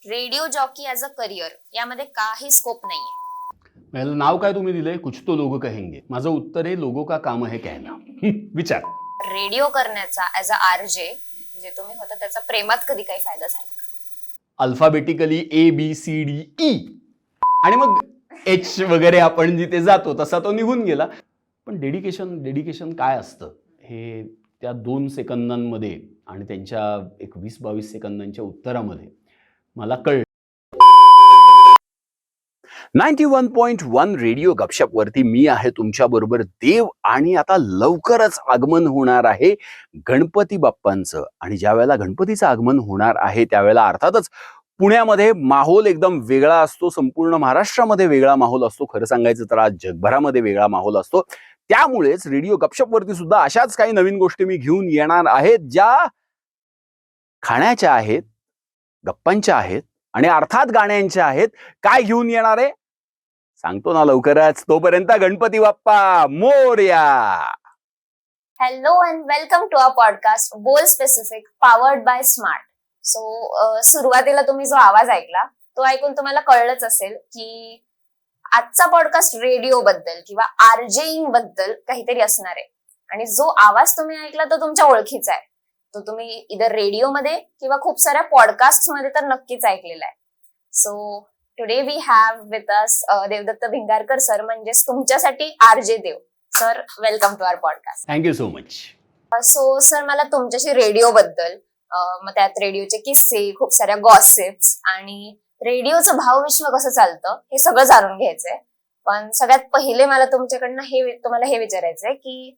Radio jockey as a career यामध्ये काही scope नाहीये. याला नाव काय तुम्ही दिलंय? कुछ तो लोगो कहेंगे. माझं उत्तर आहे लोगो का काम है कहना. विचार. रेडिओ करण्याचा ॲज अ आरजे जे तुम्ही होता त्याचा प्रेमात कधी काही फायदा झाला का? अल्फाबेटिकली ABCDE आणि मग H वगैरे आपण जिथे जातो तसा तो निघून गेला. पण डेडिकेशन काय असतं हे त्या 2 सेकंदांमध्ये आणि त्यांच्या एक 20-22 सेकंदांच्या उत्तरामध्ये मला कळलं. 91.1 रेडिओ गपशप वरती मी आहे तुमच्या बरोबर देव आणि आता लवकरच आगमन होणार आहे गणपती बाप्पांचं. आणि ज्या वेळेला गणपतीचं आगमन होणार आहे त्यावेळेला अर्थातच पुण्यामध्ये माहोल एकदम वेगळा असतो. संपूर्ण महाराष्ट्रामध्ये वेगळा माहोल असतो. खरं सांगायचं तर आज जगभरामध्ये वेगळा माहोल असतो. त्यामुळेच रेडिओ गपशप वरती सुद्धा अशाच काही नवीन गोष्टी मी घेऊन येणार आहेत ज्या खाण्याच्या आहेत, गप्पांच्या आहेत आणि अर्थात गाण्यांच्या आहेत. काय घेऊन येणार आहे सांगतो ना लवकरच. तोपर्यंत Ganpati Bappa Morya. Hello and welcome to our podcast Bol specific powered by Smart. So सुरुवातीला तुम्ही जो आवाज ऐकला तो ऐकून तुम्हाला कळलंच असेल की आजचा पॉडकास्ट रेडिओ बद्दल किंवा आरजेइंग बद्दल काहीतरी असणार आहे. आणि जो आवाज तुम्ही ऐकला तो तुमच्या ओळखीचा आहे. तो तुम्ही इधर रेडिओमध्ये किंवा खूप साऱ्या पॉडकास्ट मध्ये तर नक्कीच ऐकलेला आहे. So today we have with us Devdatt Bhingarkar sir, म्हणजेच तुमच्यासाठी RJ Dev. Sir, welcome to our podcast. Thank you so much. So sir, मला तुमच्याशी रेडिओ बद्दल, मग त्यात रेडिओचे किस्से, खूप साऱ्या गॉसिप्स आणि रेडिओचं भावविश्व कसं चालतं हे सगळं जाणून घ्यायचंय. पण सगळ्यात पहिले मला तुमच्याकडनं तुम्हाला हे विचारायचंय की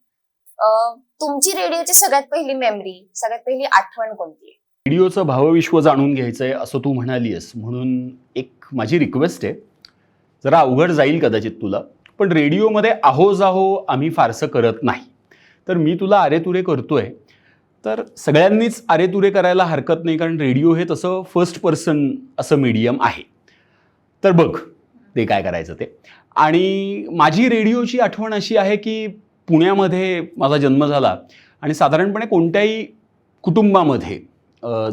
तुमची रेडिओची सगळ्यात पहिली मेमरी, सगळ्यात पहिली आठवण कोणती आहे? रेडिओचं भावविश्व जाणून घ्यायचंय असं तू म्हणालीस म्हणून एक माझी रिक्वेस्ट आहे. जरा अवघड जाईल कदाचित तुला, पण रेडिओमध्ये आहो जाहो आम्ही फारसं करत नाही. तर मी तुला अरेतुरे करतोय तर सगळ्यांनीच अरेतुरे करायला हरकत नाही, कारण रेडिओ हे तसं फर्स्ट पर्सन असं मीडियम आहे. तर बघ ते काय करायचं ते. आणि माझी रेडिओची आठवण अशी आहे की पुण्यामध्ये माझा जन्म झाला आणि साधारणपणे कोणत्याही कुटुंबामध्ये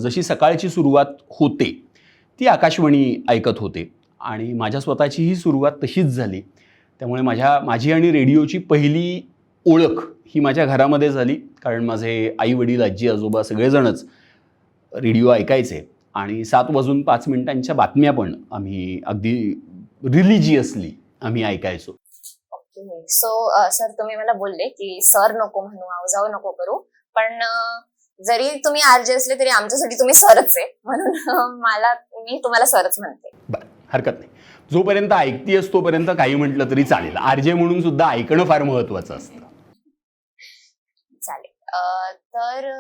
जशी सकाळची सुरुवात होते ती आकाशवाणी ऐकत होते आणि माझ्या स्वतःचीही सुरुवात तशीच झाली. त्यामुळे माझी आणि रेडिओची पहिली ओळख ही माझ्या घरामध्ये झाली, कारण माझे आई वडील, आजी आजोबा सगळेजणच रेडिओ ऐकायचे आणि 7:05 बातम्या पण आम्ही अगदी रिलिजियसली आम्ही ऐकायचो. ओके. सो सर, तुम्ही मला बोलले की सर नको म्हणू, आव नको करू, पण जरी तुम्ही आरजे असले तरी आमच्यासाठी तुम्ही सरच आहे, म्हणून मी तुम्हाला सरच म्हणते. बरं, हरकत नाही. जोपर्यंत ऐकतीयस तोपर्यंत काही म्हटलं तरी चालेल. आरजे म्हणून सुद्धा ऐकणं फार महत्वाचं असतं. चालेल. तर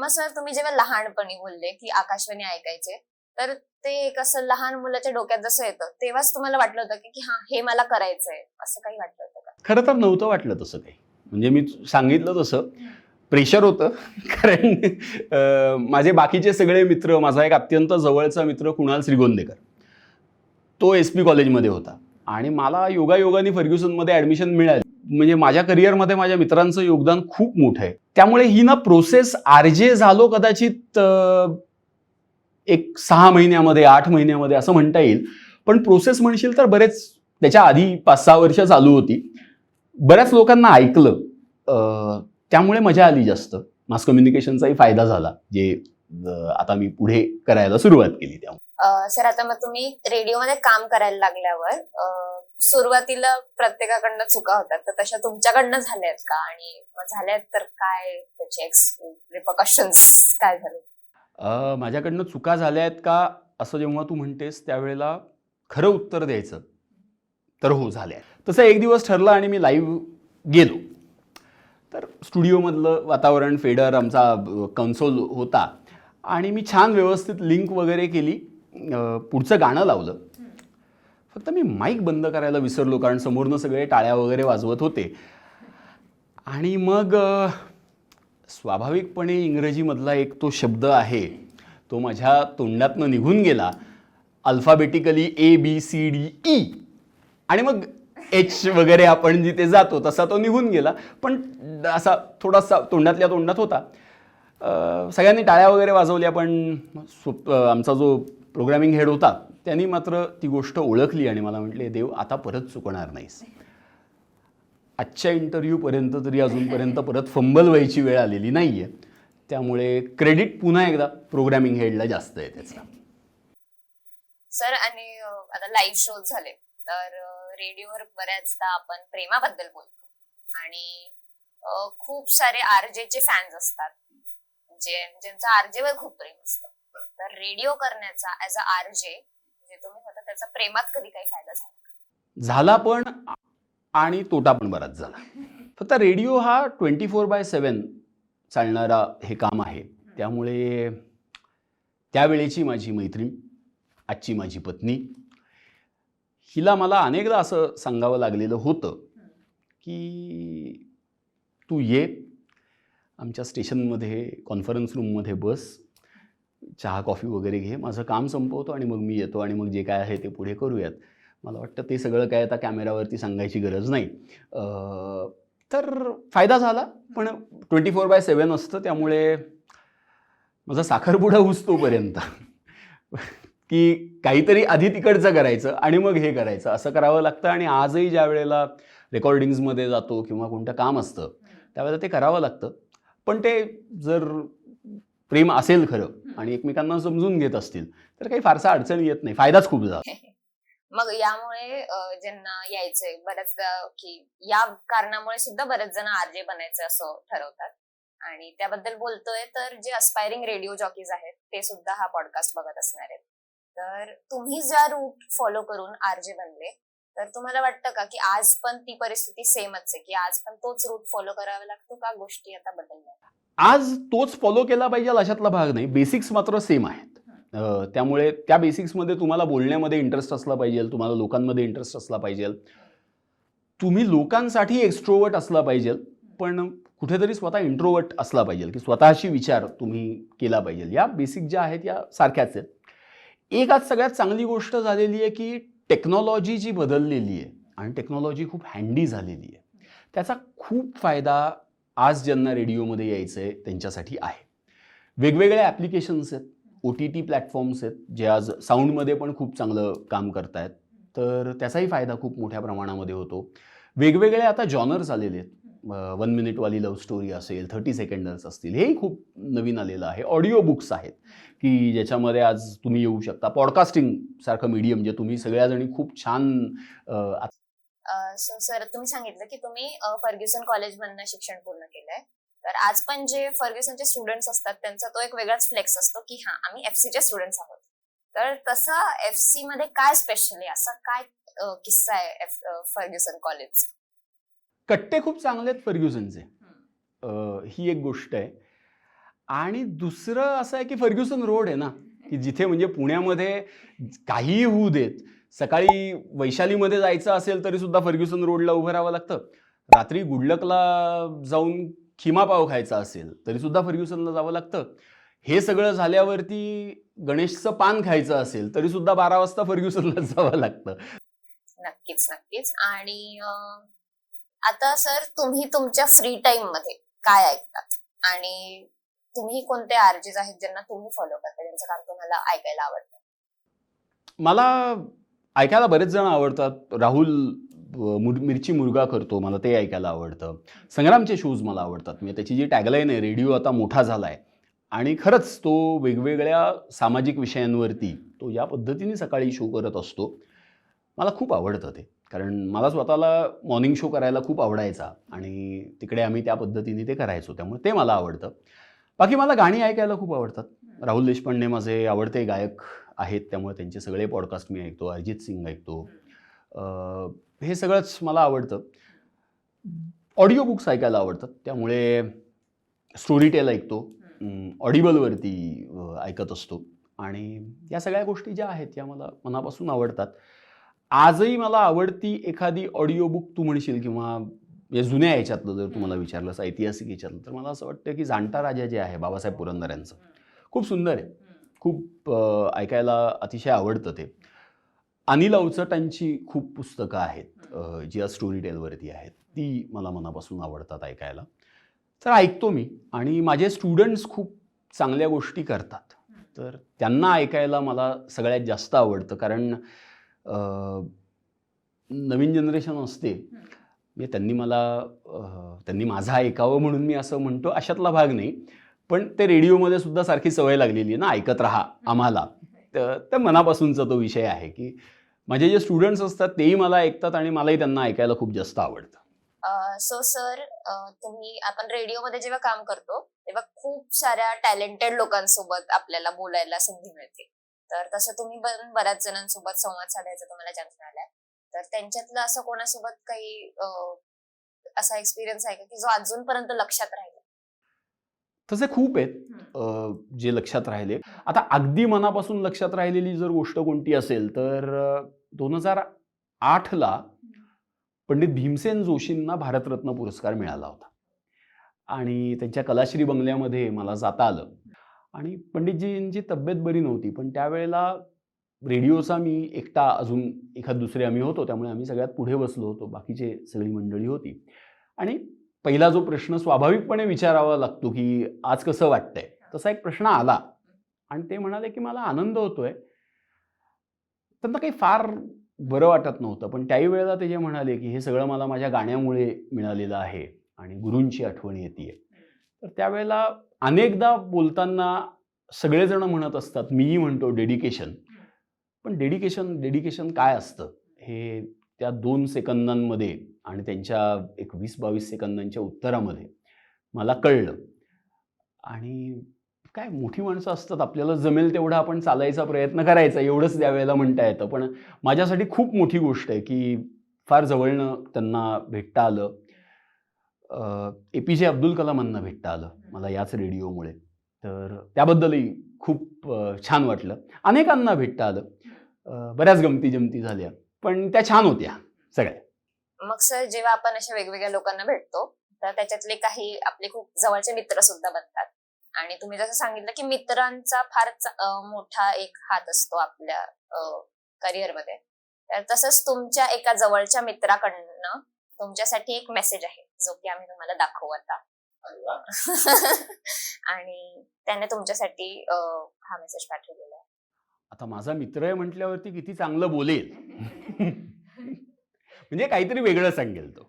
मग सर, तुम्ही जेव्हा लहानपणी बोलले की आकाशवाणी ऐकायचे, तर ते एक असं लहान मुलाच्या डोक्यात जसं येतं तेव्हाच तुम्हाला वाटलं होतं की हा हे मला करायचंय, असं काही वाटलं होतं का? खरं तर नव्हतं वाटलं तसं काही. म्हणजे मी सांगितलं तसं प्रेशर होतं, कारण माझे बाकीचे सगळे मित्र, माझा एक अत्यंत जवळचा मित्र कुणाल श्रीगोंदेकर, तो SP कॉलेजमध्ये होता आणि मला योगायोगाने फर्ग्युसनमध्ये ॲडमिशन मिळाली. म्हणजे माझ्या करिअरमध्ये माझ्या मित्रांचं योगदान खूप मोठं आहे. त्यामुळे ही ना प्रोसेस आरजे झालो कदाचित एक 6 महिन्यामध्ये, 8 महिन्यामध्ये असं म्हणता येईल. पण प्रोसेस म्हणशील तर बरेच त्याच्या आधी 5-6 वर्ष चालू होती. बऱ्याच लोकांना ऐकलं, त्यामुळे मजा आली जास्त. मास कम्युनिकेशनचाही फायदा झाला, जे आता मी पुढे करायला सुरुवात केली. त्यामुळे सर, आता मग तुम्ही रेडिओमध्ये काम करायला लागल्यावर सुरुवातीला प्रत्येकाकडनं चुका होतात, तर तशा तुमच्याकडनं झाल्यात का? आणि मग झाल्यात तर काय त्याचे रिपरकशन्स काय झाले? माझ्याकडनं चुका झाल्या आहेत का असं जेव्हा तू म्हणतेस त्यावेळेला खरं उत्तर द्यायचं तर हो, झाल्या. तसं एक दिवस ठरलं आणि मी लाईव्ह गेलो. तर स्टुडिओमधलं वातावरण, फेडर, आमचा कन्सोल होता आणि मी छान व्यवस्थित लिंक वगैरे केली. पुढचं गाणं लावलं. फक्त मी माईक बंद करायला विसरलो, कारण समोरनं सगळे टाळ्या वगैरे वाजवत होते. आणि मग स्वाभाविकपणे इंग्रजीमधला एक तो शब्द आहे तो माझ्या तोंडातनं निघून गेला. अल्फाबेटिकली ABCDE आणि मग H वगैरे आपण जिथे जातो तसा तो निघून गेला. पण असा थोडासा तोंडातल्या तोंडात होता. सगळ्यांनी टाळ्या वगैरे वाजवल्या, पण आमचा जो प्रोग्रामिंग हेड होता त्यांनी मात्र ती गोष्ट ओळखली आणि मला म्हटले, देव आता परत चुकणार नाहीस. आजच्या इंटरव्ह्यूपर्यंत तरी अजूनपर्यंत परत फंबल व्हायची वेळ आलेली नाही आहे. त्यामुळे क्रेडिट पुन्हा एकदा प्रोग्रामिंग हेडला जास्त आहे त्याचा. सर आणि आता लाईव्ह शोज झाले तर रेडिओवर बऱ्याचदा आपण प्रेमाबद्दल बोलतो आणि खूप सारे आरजेचे फॅन्स असतात ज्यांचं आरजेवर खूप प्रेम असतं. तर रेडिओ करण्याचा ऍज अ आरजे जे तुम्ही होता त्याचा प्रेमात कधी काही फायदा झाला पण आणि तोटा पण बराच झाला. फक्त रेडिओ हा 24/7 चालणारा हे काम आहे. त्यामुळे त्यावेळेची माझी मैत्रीण, आजची माझी पत्नी, हिला मला अनेकदा असं सांगावं लागलेलं होतं की तू ये आमच्या स्टेशनमध्ये कॉन्फरन्स रूममध्ये बस, चहा कॉफी वगैरे घे, माझं काम संपवतो आणि मग मी येतो आणि मग जे काय आहे ते पुढे करूयात. मला वाटतं ते सगळं काय आता कॅमेरावरती सांगायची गरज नाही. तर फायदा झाला पण 24/7 असतं. त्यामुळे माझा साखरपुडा हुसतोपर्यंत की काहीतरी आधी तिकडचं करायचं आणि मग हे करायचं असं करावं लागतं. आणि आजही ज्या वेळेला रेकॉर्डिंग्समध्ये जातो किंवा कोणतं काम असतं त्यावेळेला ते करावं लागतं. पण ते जर प्रेम असेल खरं आणि एकमेकांना समजून घेत असतील तर काही फारसा अडचण येत नाही. फायदाच खूप झाला. मग यामुळे ज्यांना यायचंय बऱ्याचदा की या कारणामुळे सुद्धा बरेच जण आरजे बनायचं असं ठरवतात आणि त्याबद्दल बोलतोय तर जे अस्पायरिंग रेडिओ जॉकीज आहेत ते सुद्धा हा पॉडकास्ट बघत असणार आहेत. तर तुम्ही ज्या रूट फॉलो करून आरजे बनले तर तुम्हाला वाटतं का की आज पण ती परिस्थिती सेमच आहे की आज पण तोच रूट फॉलो करावा लागतो का गोष्टी आता बदलल्या? आज तोच फॉलो केला पाहिजे अशातला भाग नाही. बेसिक्स मात्र सेम आहेत. त्यामुळे त्या बेसिक्समध्ये तुम्हाला बोलण्यामध्ये इंटरेस्ट असला पाहिजे, तुम्हाला लोकांमध्ये इंटरेस्ट असला पाहिजे, तुम्ही लोकांसाठी एक्स्ट्रोवर्ट असला पाहिजे, पण कुठेतरी स्वतः इंट्रोवर्ट असला पाहिजे की स्वतःशी विचार तुम्ही केला पाहिजे. या बेसिक ज्या आहेत या सारख्याच आहेत. एक आज सगळ्यात चांगली गोष्ट झालेली आहे की टेक्नॉलॉजी जी बदललेली आहे आणि टेक्नॉलॉजी खूप हँडी झालेली आहे. त्याचा खूप फायदा आज ज्यांना रेडिओमध्ये यायचं आहे त्यांच्यासाठी आहे. वेगवेगळे ॲप्लिकेशन्स आहेत, OTT प्लॅटफॉर्म्स आहेत जे आज साऊंडमध्ये पण खूप चांगलं काम करत आहेत. तर त्याचाही फायदा खूप मोठ्या प्रमाणामध्ये होतो. वेगवेगळे आता जॉनर्स आलेले आहेत. 1 मिनिटवाली लव्ह स्टोरी असेल, 30 सेकंडर्स असतील, हेही खूप नवीन आलेलं आहे. ऑडिओ बुक्स आहेत की ज्याच्यामध्ये आज तुम्ही येऊ शकता. पॉडकास्टिंग सारखं मीडियम जे तुम्ही सगळ्याजणी खूप छान. सर तुम्ही सांगितलं की तुम्ही फर्ग्युसन कॉलेजमधनं शिक्षण पूर्ण केलंय. तर आज पण जे फर्ग्युसनचे स्टुडंट्स असतात त्यांचा तो एक वेगळाच फ्लेक्स असतो की हा आम्ही FC चे स्टुडंट्स आहोत. तर तसा FC मध्ये काय स्पेशल आहे, असा काय किस्सा आहे फर्ग्युसन कॉलेज? कट्टे खूप चांगले आहेत फर्ग्युसनचे. ही एक गोष्ट आहे. आणि दुसरं असं आहे की फर्ग्युसन रोड आहे ना की जिथे म्हणजे पुण्यामध्ये काहीही होऊ देत, सकाळी वैशालीमध्ये जायचं असेल तरी सुद्धा फर्ग्युसन रोडला उभं राहावं लागतं. रात्री गुडलकला जाऊन खिमा पाव खायचा असेल तरी सुद्धा फर्ग्युसनला जावं लागतं. हे सगळं झाल्यावरती गणेशचं पान खायचं असेल तरी सुद्धा 12 वाजता फर्ग्युसनला जावं लागतं. नक्कीच नक्कीच. आणि आता सर तुम्ही तुमच्या फ्री टाइम मध्ये काय ऐकतात आणि तुम्ही कोणते आरजेस आहेत ज्यांना तुम्ही फॉलो करता, ज्यांचं काम तुम्हाला ऐकायला आवडतं? मला ऐकायला बरेच जण आवडतात. राहुल मिरची मुर्गा करतो, मला ते ऐकायला आवडतं. संग्रामचे शोज मला आवडतात. म्हणजे त्याची जी टॅगलाईन आहे, रेडिओ आता मोठा झाला आहे आणि खरंच तो वेगवेगळ्या सामाजिक विषयांवरती तो या पद्धतीने सकाळी शो करत असतो. मला खूप आवडतं ते, कारण मला स्वतःला मॉर्निंग शो करायला खूप आवडायचा आणि तिकडे आम्ही त्या पद्धतीने ते करायचो. त्यामुळे ते मला आवडतं. बाकी मला गाणी ऐकायला खूप आवडतात. राहुल देशपांडे माझे आवडते गायक आहेत, त्यामुळे त्यांचे सगळे पॉडकास्ट मी ऐकतो. अरिजित सिंग ऐकतो. हे सगळंच मला आवडतं. ऑडिओ बुक्स ऐकायला आवडतात, त्यामुळे स्टोरी टेल ऐकतो. ऑडिबलवरती ऐकत असतो आणि या सगळ्या गोष्टी ज्या आहेत या मला मनापासून आवडतात. आजही मला आवडती एखादी ऑडिओ बुक तू म्हणशील किंवा या जुन्या याच्यातलं जर तुम्हाला विचारलंस, ऐतिहासिक याच्यातलं, तर मला असं वाटतं की जाणता राजा जे आहे बाबासाहेब पुरंदर यांचं खूप सुंदर आहे. खूप ऐकायला अतिशय आवडतं ते. अनिल अवचटांची खूप पुस्तकं आहेत जी या स्टोरी टेलवरती आहेत, ती मला मनापासून आवडतात ऐकायला. तर ऐकतो मी आणि माझे स्टुडंट्स खूप चांगल्या गोष्टी करतात. तर त्यांना ऐकायला मला सगळ्यात जास्त आवडतं. कारण नवीन जनरेशन असते, म्हणजे त्यांनी माझं ऐकावं म्हणून मी असं म्हणतो अशातला भाग नाही. पण ते रेडिओमध्ये सुद्धा सारखी सवय लागलेली आहे ना, ऐकत राहा आम्हाला. तर त्या मनापासूनचा तो विषय आहे की माझे जे स्टुडंट्स असतात तेही मला ऐकतात आणि मलाही त्यांना ऐकायला खूप जास्त आवडतं. सो सर, आपण रेडिओमध्ये जेव्हा काम करतो तेव्हा खूप साऱ्या टॅलेंटेड लोकांसोबत आपल्याला बोलायला संधी मिळते. तर तसं तुम्ही बऱ्याच जणांसोबत संवाद साधायचा तुम्हाला चान्स मिळालाय. तर त्यांच्यातलं असं कोणासोबत काही असा एक्सपिरियन्स आहे का की जो अजूनपर्यंत लक्षात राहिला? तसे खूप आहेत जे लक्षात राहिले. आता अगदी मनापासून लक्षात राहिलेली जर गोष्ट कोणती असेल तर 2008ला पंडित भीमसेन जोशींना भारतरत्न पुरस्कार मिळाला होता आणि त्यांच्या कलाश्री बंगल्यामध्ये मला जाता आलं. आणि पंडितजींची तब्येत बरी नव्हती, पण त्यावेळेला रेडिओचा मी एकटा, अजून एखाद दुसरे आम्ही होतो, त्यामुळे आम्ही सगळ्यात पुढे बसलो होतो, बाकीचे सगळी मंडळी होती. आणि पहिला जो प्रश्न स्वाभाविकपणे विचारावा लागतो की आज कसं वाटतंय, तसा एक प्रश्न आला आणि ते म्हणाले की मला आनंद होतोय. त्यांना काही फार बरं वाटत नव्हतं, पण त्याही वेळेला ते जे म्हणाले की हे सगळं मला माझ्या गाण्यामुळे मिळालेलं आहे आणि गुरूंची आठवण येतेय. तर त्यावेळेला अनेकदा बोलताना सगळेजण म्हणत असतात, मीही म्हणतो डेडिकेशन. पण डेडिकेशन काय असतं हे त्या 2 सेकंदांमध्ये आणि त्यांच्या एक 20-22 सेकंदांच्या उत्तरामध्ये मला कळलं. आणि काय मोठी माणसं असतात, आपल्याला जमेल तेवढा आपण चालायचा प्रयत्न करायचा, एवढंच त्यावेळेला म्हणता येतं. पण माझ्यासाठी खूप मोठी गोष्ट आहे की फार जवळनं त्यांना भेटता आलं. APJ अब्दुल कलामांना भेटता आलं मला याच रेडिओमुळे. तर त्याबद्दलही खूप छान वाटलं. अनेकांना भेटता आलं. बऱ्याच गमती-जमती झाल्या. पण त्या छान होत्या सगळ्या. मग सर, जेव्हा आपण अशा वेगवेगळ्या लोकांना भेटतो तर त्याच्यातले काही आपले खूप जवळचे मित्र सुद्धा बनतात. आणि तुम्ही जसं सांगितलं की मित्रांचा फार मोठा एक हात असतो आपल्या करिअरमध्ये. तर तसंच तुमच्या एका जवळच्या मित्राकडनं तुमच्यासाठी एक मेसेज आहे जो की आम्ही तुम्हाला दाखवू आता. आणि त्याने तुमच्यासाठी हा मेसेज पाठवलेला आहे. आता माझा मित्र आहे म्हटल्यावरती किती चांगलं बोलेल. म्हणजे काहीतरी वेगळं सांगेल तो.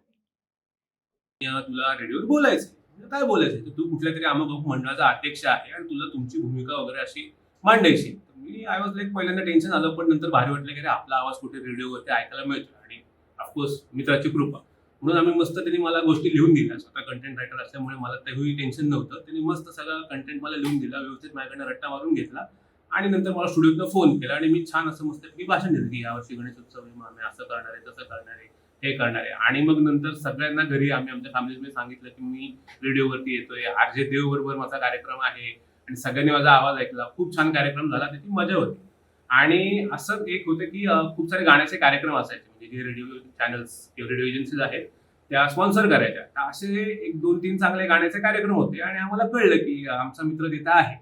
तुला रेडिओवर बोलायचं काय बोलायचं, तू कुठल्या तरी अमुक मंडळाचा अध्यक्ष आहे आणि तुला तुमची भूमिका वगैरे अशी मांडायची. मी आय वॉज लाईक, पहिल्यांदा टेन्शन आलं, पण नंतर भारी वाटलं की आपला आवाज कुठे रेडिओवरती ऐकायला मिळतो. आणि ऑफकोर्स मित्राची कृपा म्हणून आम्ही मस्त, त्यांनी मला गोष्टी लिहून दिल्या. स्वतः कंटेंट रायटर असल्यामुळे मला तेही टेन्शन नव्हतं. त्यांनी मस्त सगळं कंटेंट मला लिहून दिला, व्यवस्थित माझ्याकडनं रट्टा मारून घेतला आणि नंतर मला स्टुडिओतनं फोन केला आणि मी छान असं मस्तपैकी भाषण दिलं की यावर्षी गणेशोत्सव आम्ही असं करणार आहे, तसं करणार आहे, हे करणार आहे. आणि मग नंतर सगळ्यांना घरी आम्ही आमच्या फॅमिलीमध्ये सांगितलं की मी रेडिओवरती येतोय, RJ देव बरोबर माझा कार्यक्रम आहे. आणि सगळ्यांनी माझा आवाज ऐकला, खूप छान कार्यक्रम झाला, त्याची मजा होती. आणि असं एक होतं की खूप सारे गाण्याचे कार्यक्रम असायचे, म्हणजे जे रेडिओ चॅनल्स किंवा रेडिओ एजन्सीज आहेत त्या स्पॉन्सर करायच्या. तर असे 1-2-3 चांगले गाण्याचे कार्यक्रम होते आणि आम्हाला कळलं की आमचा मित्र तिथं आहे,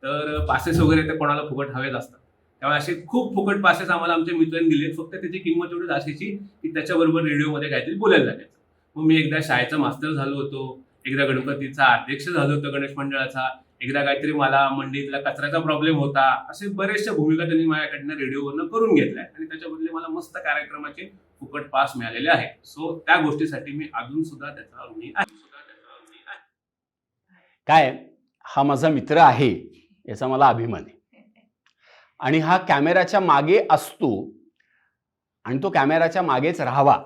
तर पासेस वगैरे ते कोणाला फुकट हवेच असतात. त्यामुळे असे खूप फुकट पासेस आम्हाला आमच्या मित्रांनी दिले. फक्त त्याची किंमत एवढीच असायची की त्याच्याबरोबर रेडिओमध्ये काहीतरी बोलायला लागायचं. मग मी एकदा शाळेचा मास्तर झालो होतो, एकदा गणपतीचा अध्यक्ष झालो होतो गणेश मंडळाचा, एकदा काहीतरी मला मंडईतला कचऱ्याचा प्रॉब्लेम होता. असे बरेचशा भूमिका त्यांनी माझ्याकडनं रेडिओवरनं करून घेतल्या आणि त्याच्या बदले मला मस्त कार्यक्रमाचे फुकट पास मिळालेले आहेत. सो त्या गोष्टीसाठी मी अजून सुद्धा त्याचा ऋणी आहे. काय, हा माझा मित्र आहे याचा मला अभिमान आहे. आणि हा कॅमेराच्या मागे असतो आणि तो कॅमेराच्या मागेच राहावा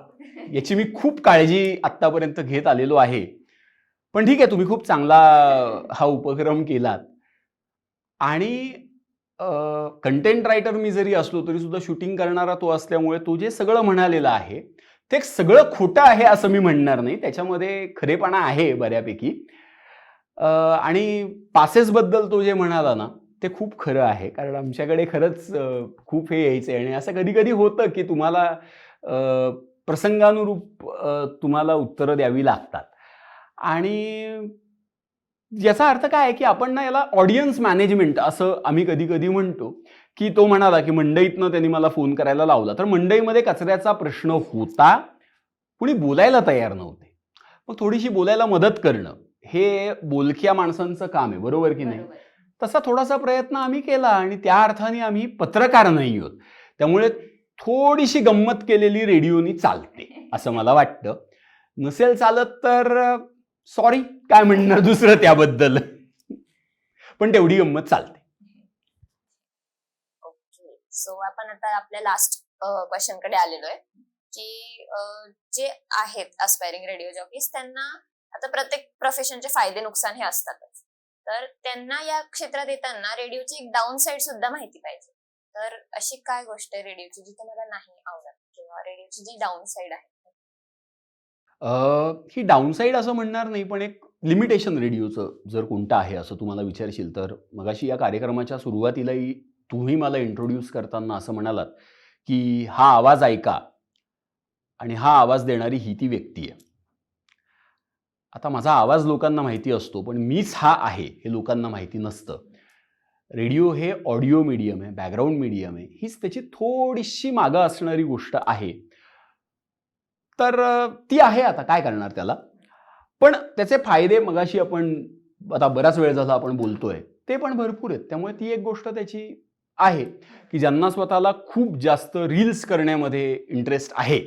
याची मी खूप काळजी आत्तापर्यंत घेत आलेलो आहे. पण ठीक आहे, तुम्ही खूप चांगला हा उपक्रम केलात. आणि कंटेंट रायटर मी जरी असलो तरी सुद्धा शूटिंग करणारा तो असल्यामुळे तो जे सगळं म्हणालेलं आहे ते सगळं खोटं आहे असं मी म्हणणार नाही. त्याच्यामध्ये खरेपणा आहे बऱ्यापैकी. आणि पासेसबद्दल तो जे म्हणाला ना ते खूप खरं आहे. कारण आमच्याकडे खरंच खूप हे यायचं आहे आणि असं कधी कधी होतं की तुम्हाला प्रसंगानुरूप तुम्हाला उत्तरं द्यावी लागतात. आणि याचा अर्थ काय आहे की आपण ना याला ऑडियन्स मॅनेजमेंट असं आम्ही कधी कधी म्हणतो. की तो म्हणाला की मंडईतनं त्यांनी मला फोन करायला लावला, तर मंडईमध्ये कचऱ्याचा प्रश्न होता, कुणी बोलायला तयार नव्हते. मग थोडीशी बोलायला मदत करणं हे बोलक्या माणसांचं काम आहे, बरोबर की नाही? तसा थोडासा प्रयत्न आम्ही केला आणि त्या अर्थाने आम्ही पत्रकार नाही आहोत. त्यामुळे थोडीशी गंमत केलेली रेडिओनी चालते असं मला वाटतं. नसेल चालत तर सॉरी, काय म्हणणार दुसरं त्याबद्दल, पण तेवढी गंमत चालते. ओके, सो आपण आता आपल्या लास्ट क्वेश्चन कडे आलेलो आहे की जे आहेत अस्पायरिंग रेडिओ जॉकीज, त्यांना आता प्रत्येक प्रोफेशनचे फायदे नुकसान हे असतातच, तर त्यांना या क्षेत्रात येताना रेडिओची एक डाऊन साईड सुद्धा माहिती पाहिजे. तर अशी काय गोष्ट आहे रेडिओची जी तुम्हाला नाही आवडत, किंवा रेडिओची जी डाऊन साईड आहे? ही डाऊन साईड असं म्हणणार नाही, पण एक लिमिटेशन रेडिओचं जर कोणतं आहे असं तुम्हाला विचारशील तर, मगाशी या कार्यक्रमाच्या सुरुवातीलाही तुम्ही मला इंट्रोड्यूस करताना असं म्हणालात की हा आवाज ऐका आणि हा आवाज देणारी ही ती व्यक्ती आहे. आता माझा आवाज लोकांना माहिती असतो, पण मीच हा आहे हे लोकांना माहिती नसतं. रेडिओ हे ऑडिओ मीडियम आहे, बॅकग्राऊंड मीडियम आहे, हीच त्याची थोडीशी मागं असणारी गोष्ट आहे. तर ती आहे, आता काय करणार त्याला. पण त्याचे फायदे मगाशी आपण आता बराच वेळ झाला आपण बोलतोय ते पण भरपूर आहेत. त्यामुळे ती एक गोष्ट त्याची आहे की ज्यांना स्वतःला खूप जास्त रील्स करण्यामध्ये इंटरेस्ट आहे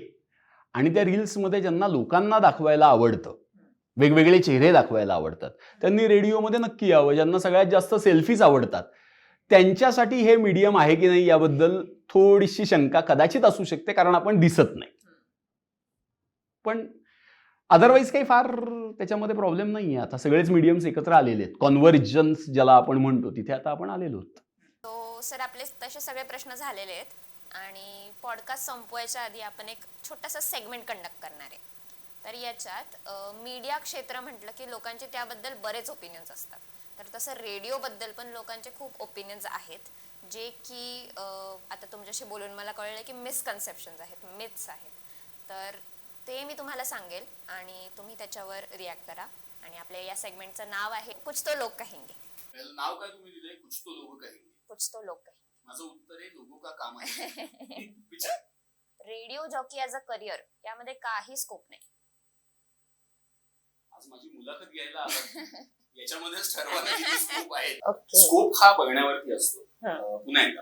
आणि त्या रील्समध्ये ज्यांना लोकांना दाखवायला आवडतं, वेगवेगळे चेहरे दाखवायला आवडतात, त्यांनी रेडिओमध्ये नक्की यावं. ज्यांना सगळ्यात जास्त सेल्फीज आवडतात त्यांच्यासाठी हे मीडियम आहे की नाही याबद्दल थोडीशी शंका कदाचित असू शकते, कारण आपण दिसत नाही. पण अदरवाईज काही फार त्याच्यामध्ये प्रॉब्लेम नाही आहे. आता सगळेच मीडियम्स एकत्र आलेले आहेत, कॉन्व्हर्जन्स ज्याला आपण म्हणतो तिथे आता आपण आलेलो आहोत. तो सर, आपले तसे सगळे प्रश्न झालेले आहेत आणि पॉडकास्ट संपवायच्या आधी आपण एक छोटासा सेगमेंट कंडक्ट करणार आहे. तर याच्यात मीडिया क्षेत्र म्हटलं की लोकांचे त्याबद्दल बरेच ओपिनियन्स असतात. तर तसं रेडिओबद्दल पण लोकांचे खूप ओपिनियन्स आहेत, जे की आता तुमच्याशी बोलून मला कळलं की मिसकन्सेप्शन्स आहेत, मिथ्स आहेत. तर ते मी तुम्हाला सांगेल आणि तुम्ही त्याच्यावर रिॲक्ट करा. आणि आपल्या या सेगमेंटचं नाव आहे कुछ तो लोग कहेंगे. नाव काय तुम्ही दिलंय? कुछ तो लोग कहेंगे. कुछ तो लोग कहेंगे. माझं उत्तर आहे लोगों का काम आहे. Radio jockey as a career यामध्ये काही स्कोप नाही. आज माझी मुलाखत घ्यायला आला याच्यामध्येच ठरवायला किती स्कोप आहे. ओके. स्कोप हा बघण्यावरती असतो. हं. पुन्हा एकदा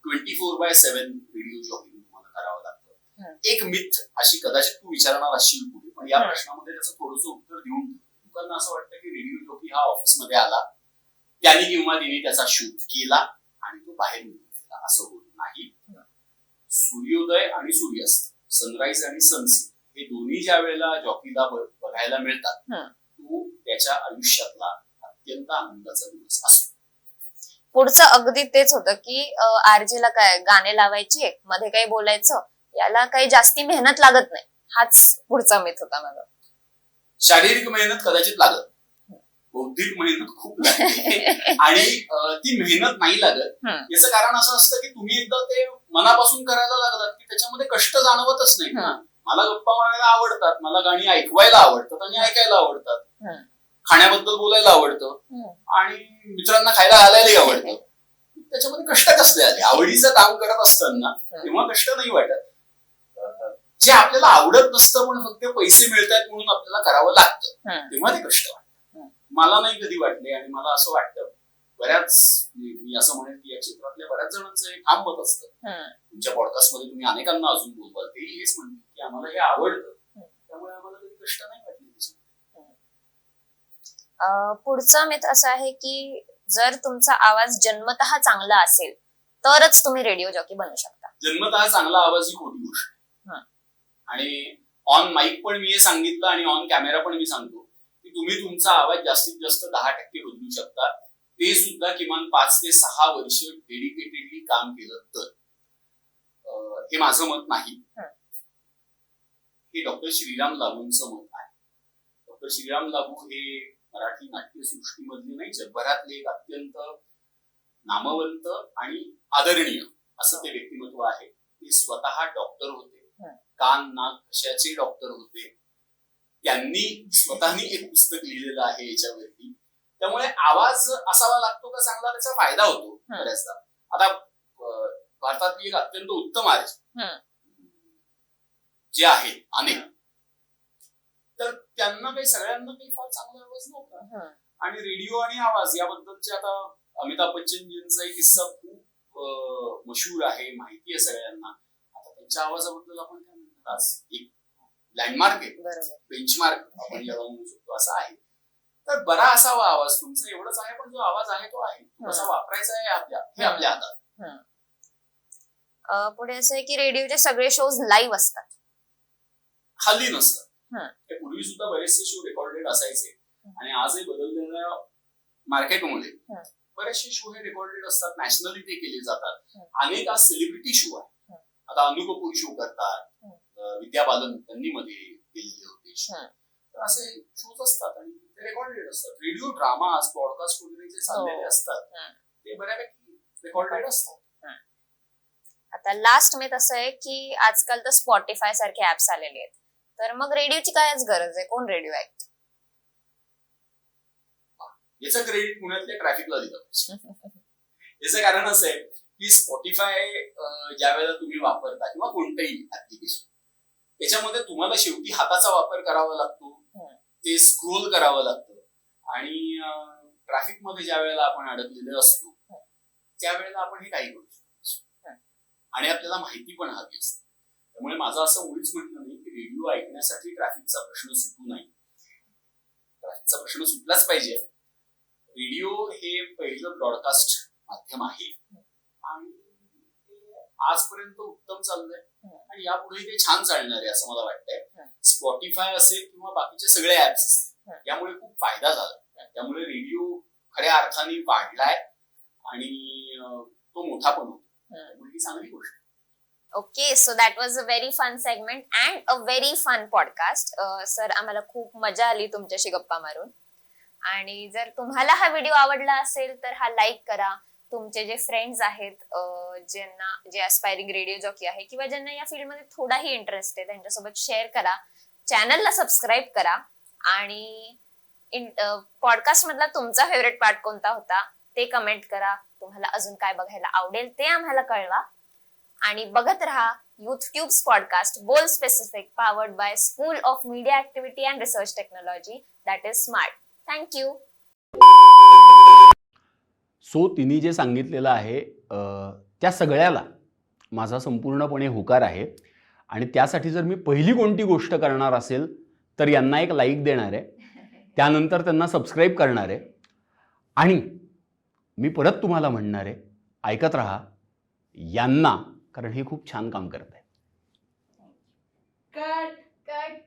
24/7 रेडिओ जॉकिंग तुम्हाला करावं लागतं. हं. एक मिथ अशी कदाचित तू विचारणार असशील पुढे, पण या हं. प्रश्नामध्ये त्याचं थोडंसं उत्तर देऊन ठेव. लोकांना असं वाटतं की रेडिओ जॉकी हा ऑफिसमध्ये आला, त्याने किंवा तिने त्याचा शूट केला आणि तो बाहेर निघून गेला. असं होत नाही. हं. सूर्योदय आणि सूर्यास्त, सनराईज आणि सनसेट हे दोन्ही ज्या वेळेला जॉकीला बघायला मिळतात, हं. तो त्याच्या आयुष्यातला अत्यंत आनंदाचा दिवस असतो. पुढचं अगदी तेच होतं की आरजेला काय गाणे लावायचे, मध्ये काही बोलायचं, याला काही जास्ती मेहनत लागत नाही. हाच पुढचा मिथ होता माझा. शारीरिक मेहनत कदाचित लागत, बौद्धिक मेहनत खूप लागते आणि ती मेहनत नाही लागत. हं. याचं कारण असं असतं की तुम्ही एकदा ते मनापासून करायला लागलात की त्याच्यामध्ये कष्ट जाणवतच नाही ना. मला गप्पा मारायला आवडतात, मला गाणी ऐकवायला आवडतात आणि ऐकायला आवडतात, हं. खाण्याबद्दल बोलायला आवडतं हं. आणि मित्रांना खायला घालायलाही आवडतं. त्याच्यामध्ये कष्ट कसले आले? आवडीचं काम करत असताना तेव्हा कष्ट नाही वाटत. जे आपल्याला आवडत नसतं पण फक्त पैसे मिळतात म्हणून आपल्याला करावं लागतं, हं. तेव्हा ते कष्ट वाटतं. हं. मला नाही कधी वाटले आणि मला असं वाटतं बऱ्याच, मी असं म्हणेन की या क्षेत्रातल्या बऱ्याच जणांचं हे ठाम मत असतं. हं. तुमच्या पॉडकास्टमध्ये तुम्ही अनेकांना अजून बोलवाल तेही हेच म्हणतील की आम्हाला हे आवडतं, त्यामुळे आम्हाला कधी कष्ट नाही वाटले. पुढचा मिथ असं आहे की जर तुमचा आवाज जन्मतः चांगला असेल तरच तुम्ही रेडिओ जॉकी बनू शकता. जन्मतः चांगला आवाज ही खोटी गोष्ट आहे. हं. आणि ऑन माईक पण मी हे सांगितलं आणि ऑन कॅमेरा पण मी सांगतो की तुम्ही तुमचा आवाज जास्तीत जास्त 10% बदलू शकता, ते सुद्धा किमान 5 ते 6 वर्ष डेडिकेटेडली काम केलं तर. हे माझं मत नाही, हे डॉक्टर श्रीराम लागूंचं मत आहे. डॉक्टर श्रीराम लागू हे मराठी नाट्यसृष्टीमधले नाही, जगभरातले एक अत्यंत नामवंत आणि आदरणीय असं ते व्यक्तिमत्व आहे. ते स्वतः डॉक्टर होते, कान नाक घशाचे डॉक्टर होते. त्यांनी स्वतःनी एक पुस्तक लिहिलेलं आहे याच्यावरती. त्यामुळे आवाज असावा लागतो का चांगला, त्याचा फायदा होतो बऱ्याचदा. आता भारतातली एक अत्यंत उत्तम आर्ज जे आहेत अनेक, तर त्यांना काही सगळ्यांना काही फार चांगला आवाज नव्हता आणि रेडिओ आणि आवाज याबद्दलचे आता अमिताभ बच्चनजींचा एक किस्सा खूप मशहूर आहे, माहिती आहे सगळ्यांना. आता त्यांच्या आवाजाबद्दल आपण काय म्हणतात, आज एक लँडमार्क आहे, बरोबर. बेंचमार्क आपण ज्याला म्हणू शकतो, असं आहे. तर बरा असावा आवाज तुमचा, एवढंच आहे. पण जो आवाज आहे तो आहे, कसा वापरायचा आहे हे आपल्या हातात. पुढे असं आहे की रेडिओचे सगळे शोज लाईव्ह असतात. हल्ली नसतात. हं. ते पूर्वी सुद्धा बरेचसे शो रेकॉर्डेड असायचे आणि आजही बदललेल्या मार्केटमध्ये हं. बरेचसे शो हे रेकॉर्डेड असतात, नॅशनली ते केले जातात. हं. अनेक आज सेलिब्रिटी शो आहे. हं. आता अनु कपूर शो करतात, हं. विद्या बालन त्यांनी मध्ये केलेले होते शो. हं. तर असे शोज असतात आणि ते रेकॉर्डेड असतात. रेडिओ ड्रामा, पॉडकास्ट वगैरे जे चाललेले असतात हं. ते बऱ्यापैकी रेकॉर्डेड असतात. आता लास्ट मेथ असं आहे की आजकाल तर स्पॉटीफाय सारखे ऍप्स आलेले आहेत, तर मग रेडिओची कायच गरज आहे? कोण रेडिओ ऐकतो? याचं क्रेडिट पुण्यातल्या ट्रॅफिकला दिलं पाहिजे. याचं कारण असं आहे की स्पॉटीफाय ज्या वेळेला तुम्ही वापरता किंवा कोणतंही ऍप्लिकेशन, त्याच्यामध्ये तुम्हाला शेवटी हाताचा वापर करावा लागतो, ते स्क्रोल करावं लागतं आणि ट्रॅफिक मध्ये ज्या वेळेला आपण अडकलेले असतो त्यावेळेला आपण हे काही करू शकतो आणि आपल्याला माहिती पण हवी असते. त्यामुळे माझं असं मुळीच म्हणणं नाही की रेडिओ ऐकण्यासाठी ट्रॅफिकचा प्रश्न सुटू नाही. ट्रॅफिकचा प्रश्न सुटलाच पाहिजे. रेडिओ हे पहिलं ब्रॉडकास्ट माध्यम आहे आणि ते आजपर्यंत उत्तम चाललंय आणि यापुढे ते छान चालणार आहे असं मला वाटतंय. स्पॉटीफाय असेल किंवा बाकीचे सगळे ऍप्स असतील, यामुळे खूप फायदा झाला. त्यामुळे रेडिओ खऱ्या अर्थाने वाढलाय आणि तो मोठा पण होतो. ही चांगली गोष्ट. Okay, so that was a very fun segment and a very fun podcast. Sir, आम्हाला खूप मजा आली तुमच्याशी गप्पा मारून. आणि जर तुम्हाला हा व्हिडिओ आवडला असेल तर हा लाईक करा. तुमचे जे फ्रेंड्स आहेत, जे ऍस्पायरिंग रेडिओ जॉकी आहे किंवा ज्यांना या फील्डमध्ये थोडाही इंटरेस्ट आहे, त्यांच्यासोबत शेअर करा. चॅनलला सबस्क्राईब करा आणि पॉडकास्ट मधला तुमचा फेवरेट पार्ट कोणता होता ते कमेंट करा. तुम्हाला अजून काय बघायला आवडेल ते आम्हाला कळवा. आणि बघत राहा youth tubes podcast Bol specific, powered bye school of media activity and research technology, that is smart. Thank you. So तिने जे सांगितलेलं आहे त्या सगळ्याला माझा संपूर्णपणे होकार आहे आणि त्यासाठी जर मी पहिली कोणती गोष्ट करणार असेल तर यांना एक लाईक देणार आहे, त्यानंतर त्यांना सबस्क्राईब करणार आहे आणि मी परत तुम्हाला म्हणणार आहे, ऐकत राहा यांना, कारण हे खूप छान काम करत आहे. Cut cut